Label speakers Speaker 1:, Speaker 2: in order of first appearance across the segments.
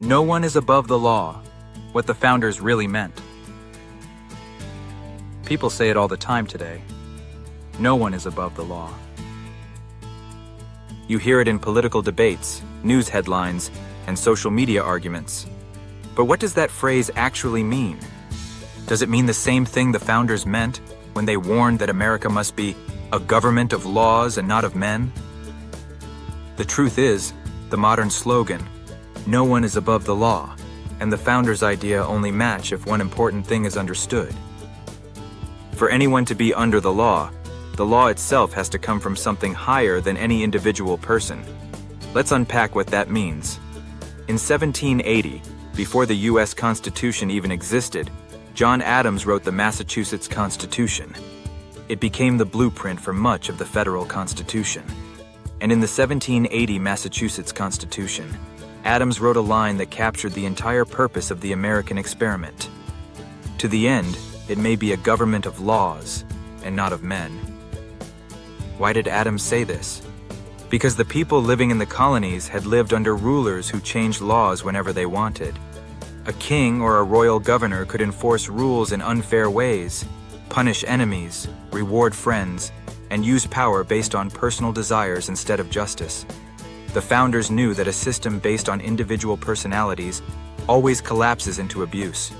Speaker 1: No one is above the law, what the founders really meant. People say it all the time today. No one is above the law. You hear it in political debates, news headlines, and social media arguments. But what does that phrase actually mean? Does it mean the same thing the founders meant when they warned that America must be a government of laws and not of men? The truth is, the modern slogan, "No one is above the law," and the founders' idea only match if one important thing is understood. For anyone to be under the law itself has to come from something higher than any individual person. Let's unpack what that means. In 1780, before the U.S. Constitution even existed, John Adams wrote the Massachusetts Constitution. It became the blueprint for much of the federal Constitution. And in the 1780 Massachusetts Constitution, Adams wrote a line that captured the entire purpose of the American experiment. To the end, it may be a government of laws and not of men. Why did Adams say this? Because the people living in the colonies had lived under rulers who changed laws whenever they wanted. A king or a royal governor could enforce rules in unfair ways, punish enemies, reward friends, and use power based on personal desires instead of justice. The founders knew that a system based on individual personalities always collapses into abuse.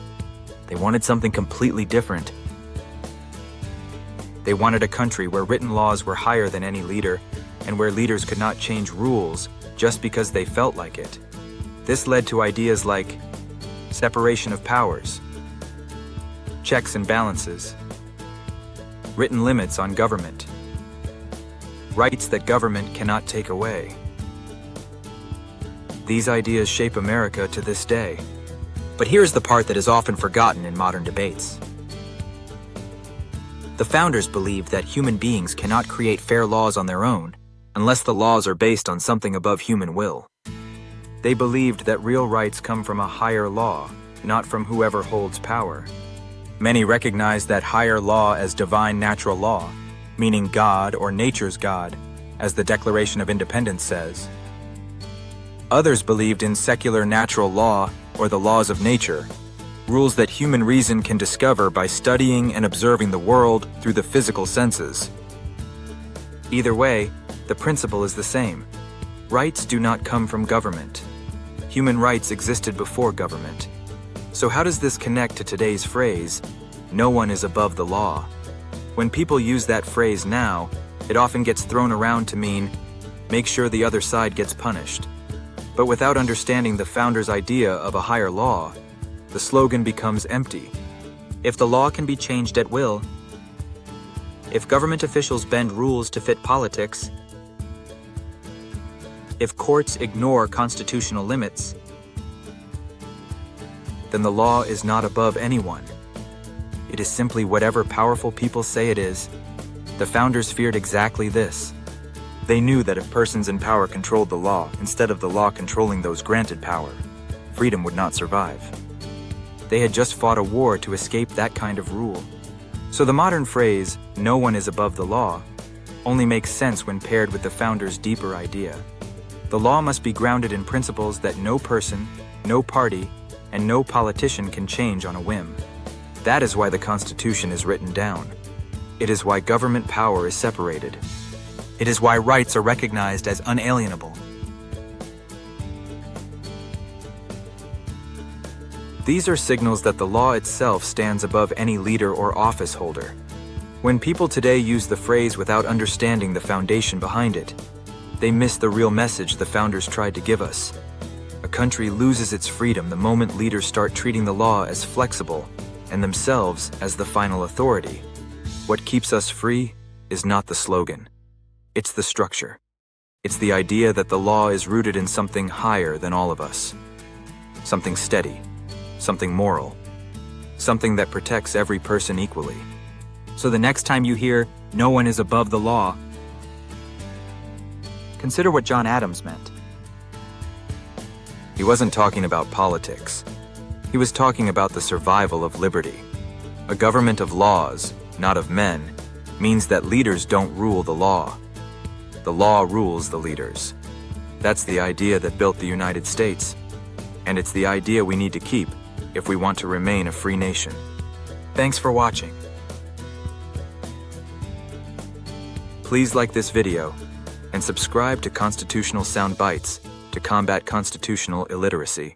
Speaker 1: They wanted something completely different. They wanted a country where written laws were higher than any leader, and where leaders could not change rules just because they felt like it. This led to ideas like separation of powers, checks and balances, written limits on government, rights that government cannot take away. These ideas shape America to this day. But here's the part that is often forgotten in modern debates. The founders believed that human beings cannot create fair laws on their own unless the laws are based on something above human will. They believed that real rights come from a higher law, not from whoever holds power. Many recognized that higher law as divine natural law, meaning God or nature's God, as the Declaration of Independence says. Others believed in secular natural law or the laws of nature, rules that human reason can discover by studying and observing the world through the physical senses. Either way, the principle is the same. Rights do not come from government. Human rights existed before government. So how does this connect to today's phrase, "No one is above the law"? When people use that phrase now, it often gets thrown around to mean, make sure the other side gets punished. But without understanding the founders' idea of a higher law, the slogan becomes empty. If the law can be changed at will, if government officials bend rules to fit politics, if courts ignore constitutional limits, then the law is not above anyone. It is simply whatever powerful people say it is. The founders feared exactly this. They knew that if persons in power controlled the law instead of the law controlling those granted power, freedom would not survive. They had just fought a war to escape that kind of rule. So the modern phrase, "No one is above the law," only makes sense when paired with the founders' deeper idea. The law must be grounded in principles that no person, no party, and no politician can change on a whim. That is why the Constitution is written down. It is why government power is separated. It is why rights are recognized as unalienable. These are signals that the law itself stands above any leader or office holder. When people today use the phrase without understanding the foundation behind it, they miss the real message the founders tried to give us. A country loses its freedom the moment leaders start treating the law as flexible and themselves as the final authority. What keeps us free is not the slogan. It's the structure. It's the idea that the law is rooted in something higher than all of us. Something steady, something moral, something that protects every person equally. So the next time you hear, "No one is above the law," consider what John Adams meant. He wasn't talking about politics. He was talking about the survival of liberty. A government of laws, not of men, means that leaders don't rule the law. The law rules the leaders. That's the idea that built the United States. And it's the idea we need to keep if we want to remain a free nation. Thanks for watching. Please like this video and subscribe to Constitutional Sound Bites to combat constitutional illiteracy.